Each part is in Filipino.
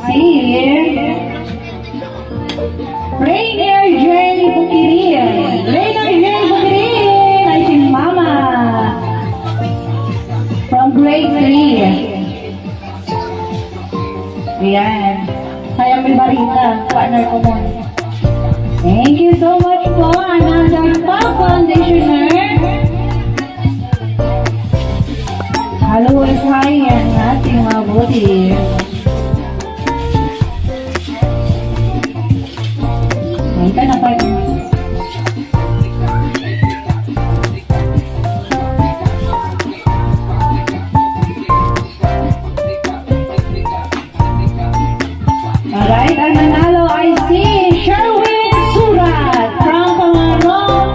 see Rainier J. Bukirin. Rainier J. Bukirin. I see Mama. From grade 3. Ayan. Kaya may barita. Partner ko mo. Thank you so much po. Another top foundationer. Haluhuluhayan nating mabuti. Ito na pa yun. Alright, ang nanalo ay si Sherwin Surat from Pangarong,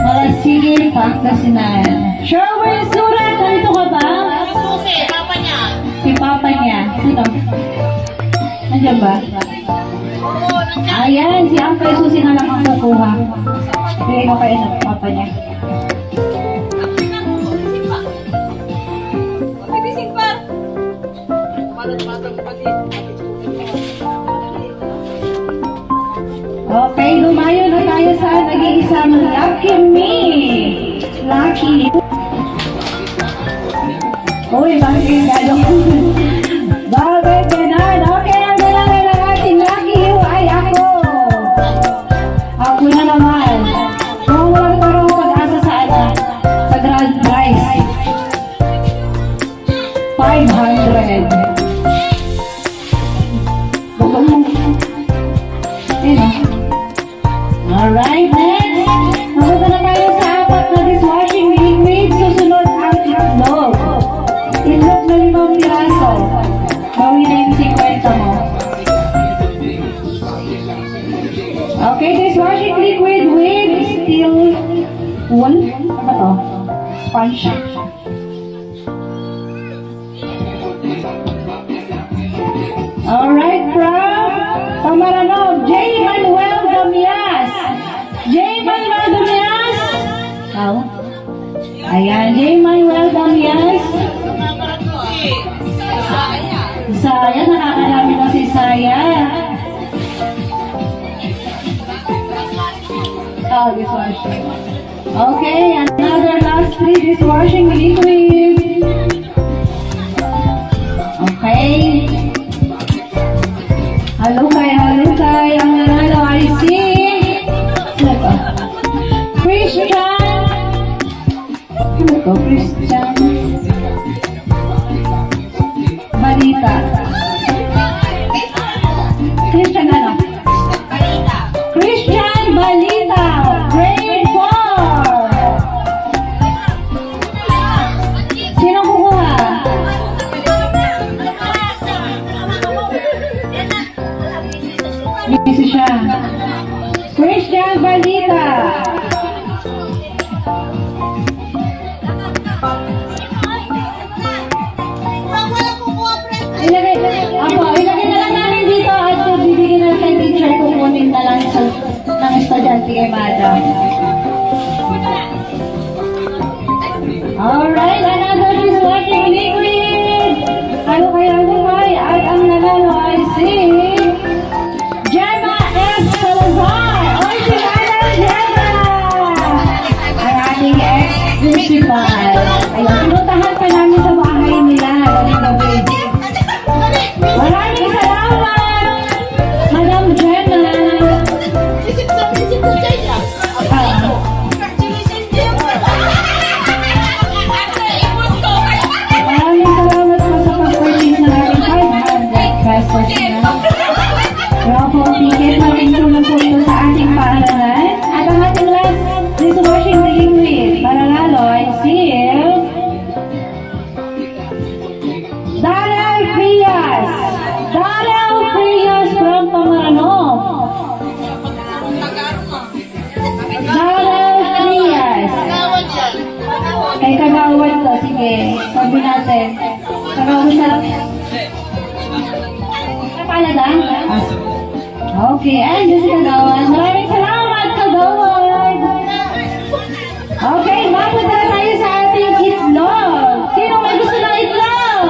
Malasigil, Pangasinan. Sherwin Surat, nandito ka ba? Susi, papa niya. Si Papa niya. Sino? Nandiyan ba? Oo, nandiyan. Ayan, si Uncle Susi na lang ang kukuha. Bigay ko kayo ng Papa niya. Magbibising pa. Matang pati. Okay, lumayo na tayo sa nag-iisang Lucky Me. Lucky. Uy, bakit yung gano'n? Bakit ganun? Okay, ang galangan ng ating Lucky You ay ako. Ako na naman. Kung walang parang pag-asa sa ano, sa grand prize. 500. Alright, next. Mapunta na tayo sa apat na dishwashing liquid. Susunod ang itlog. Itlog na 5 piraso. Bawi na yung 50 mo. Okay, dishwashing liquid with steel wool. Ano ba to? Sponge. Alright, from Pamaranog, J. Manuel Damias. J. Manuel Damias. Ikaw? Ayan, J. Manuel Damias. Saya, nakakalami na si Saya. Oh, dishwashing. Okay, another last 3 dishwashing liquid. Okay. Halukay. Ang nanalo ay si Christian. Ano to? Christian Balita. Christian ano? Balita. Christian Balita. Grade 4. Sino kukuha? Busy siya. Christian Balita. Ilagay na lang namin dito at bibigyan na kay teacher kukunin na lang ng estudyante kay madam. Alright, another dishwashing liquid. Ano kaya lumay at ang nanalo ay si Gemma S. Salazar. Oy, si Madam Gemma! Ang ating ex-principal. Ayun, pinuntahan pa namin sa bahay nila. Gabi. Maraming salamat, Madam Gemma. Isip ko siya. Maraming salamat po sa pag-purchase ng ating 500 pesos na. Raffle ticket na rin tulong po ito sa ating paaralan. At ang ating last dishwashing liquid mananalo ay si Daryl Frias. Daryl Frias from Pamaranog. Daryl Frias. Kay Kagawad to, sige. Sabi natin. Kagawad na lang. Kapalaga? Okay, and this is Kagawad. Maraming salamat, Kagawad. Okay, mapunta na tayo sa ating itlog. Sino may gusto ng itlog?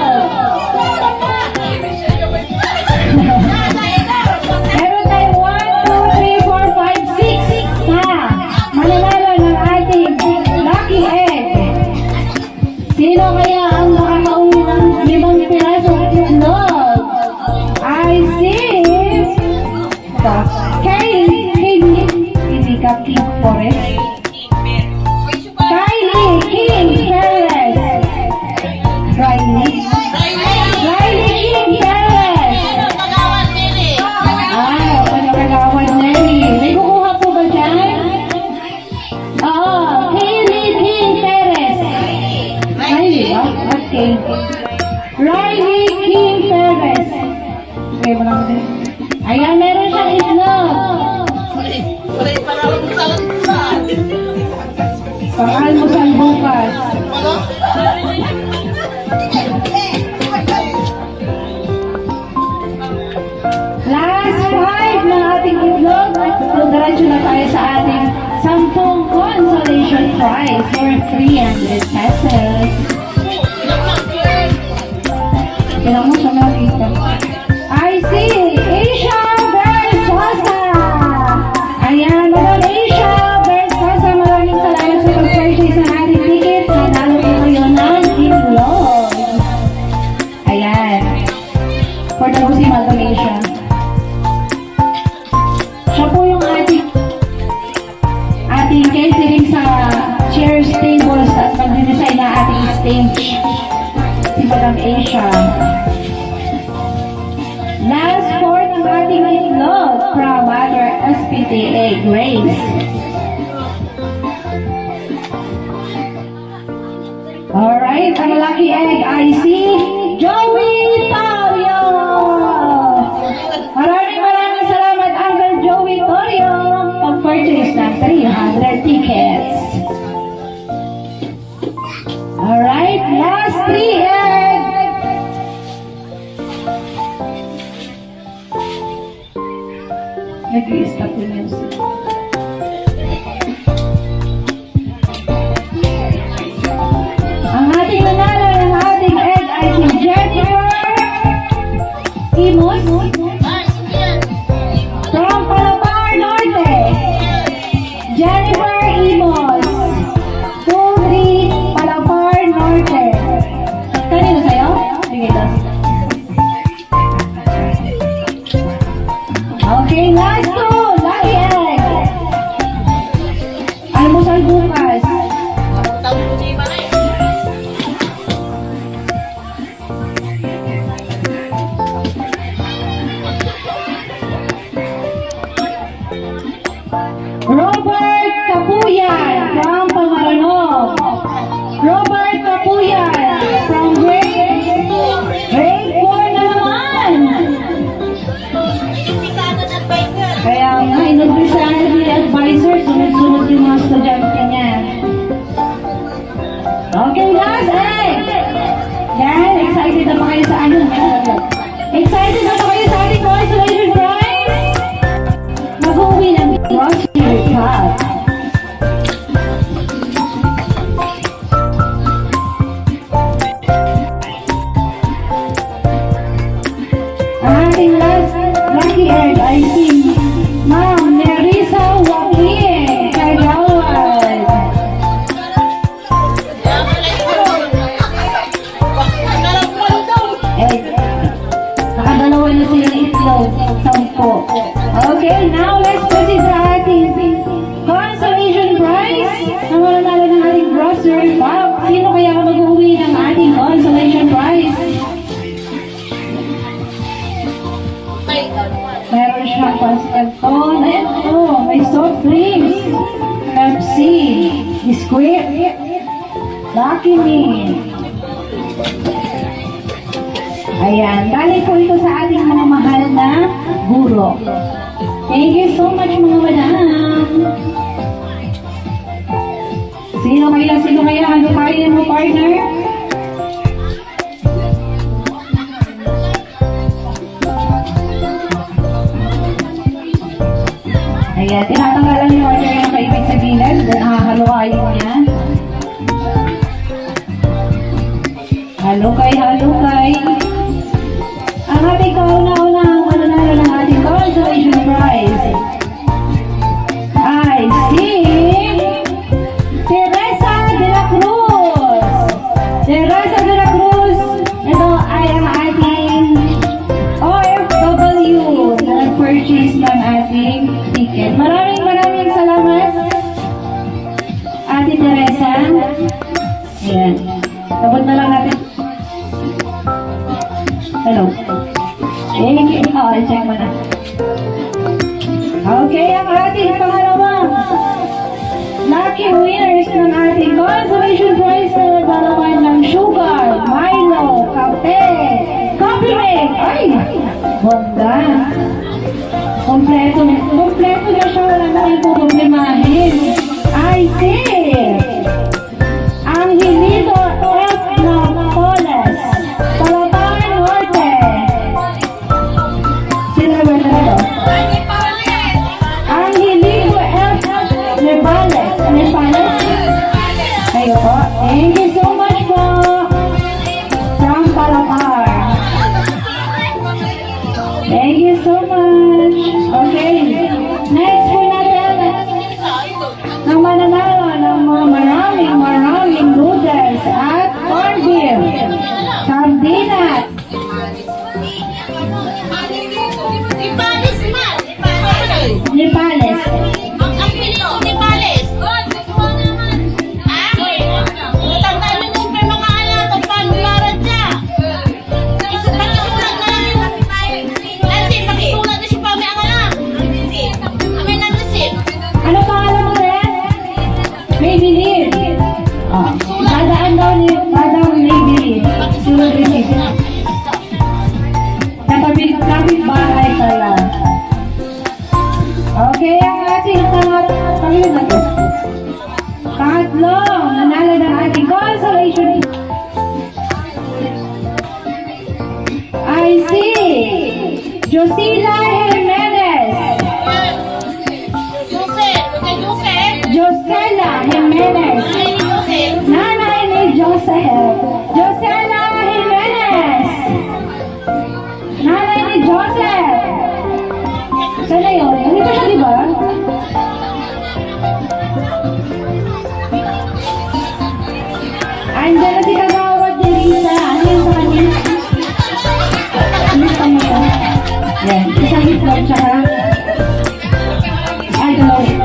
Pang-almusal bukas. Last 5 ng ating itlog. Diretso na tayo sa ating 10 consolation prize for 300 pesos. Kailangan mo siya makita. I see! Asia Bersosa! Ayan, Madam Asia Bersosa, maraming salamat sa pag-purchase ng ating ticket. Nanalo po kayo ng itlog. Ayan. For the si Madam Asia. Siya po yung ating catering sa chairs, tables, at mag-design na ating stage. Si Madam Asia. Last 4 ng ating itlog from Mother SPTA Grace. Alright, ang lucky egg I see Joey Torio! Maraming salamat Uncle Joey Torio pag-purchase ng 300 tickets. Alright, last 3 egg! Nag-i-stop yung music. Ang ating nanalo ng ating egg ay si Jennifer Imos from Palabar Norte. Jennifer Imos 23 Palabar Norte. Kanino sa'yo? Sige, das. Okay, last 2. Lucky egg. Almusal bukas. Robert Kapuyan from Pamaranog. Robert Kapuyan from grade 4 na naman. Kaya nga, inumpisahan ni advisor, sunod-sunod yung mga estudyante niya. Okay, last egg! Yan, excited na ba kayo sa ano? Excited na ba kayo sa ating consolation prize? Mag-uwi ng grocery bag. Ang ating last lucky egg ay si Ma'am Nerissa Joaquin Kagawad. Eh, nakadalawa na sila ng itlog. 10. Okay, now let's proceed sa ating consolation prize. Ang mananalo ng ating grocery bag. Sino kaya mag-uwi ng ating consolation prize? Meron siyang Pascaton. Ayan po, may soft drinks, Pepsi, biskuit, Lucky Me. Ayan, galing po ito sa ating mga mahal na guro. Thank you so much mga madam. Sino kaya? Ano kaya mo, partner? Ayan, tinatanggalan yung order yung kaibig sa gilid. Then, hahalukayin niya. Halukay. Ang ating kauna-unang mananalo ng ating consolation prize ay si Teresa de la Cruz. Teresa de la Cruz, ito ay ang ating OFW na nag-purchase ng ating ticket. Maraming salamat, Ate Teresa. Ayan. Tapos na lang natin. Hello. Check mo na. Okay, ang ating pangalawang lucky winners ng ating consolation prize na dalawan ng sugar, Milo, kape, coffee mate. Ay, bongga. Kompleto na siya. Wala na kayo puproblemahin. I see. Ano pangalan mo rin? Maybelline. Oh. Dadaan daw ni Madam Maybelline. She will receive. Kapit bahay pala. Okay, ang ating pangatlo, nanalo ng ating consolation. I see Josila Jimenez. Josela Jimenez. Nanay ni Joseph. Josela Jimenez. Nanay ni Joseph. Sana yun? Nandito siya, di ba? Andiyan na si Kagawad ni Lisa. Ano yung sa kanya? Ano sa kanya? Yan. Isang itlog siya. Ay, dalawa.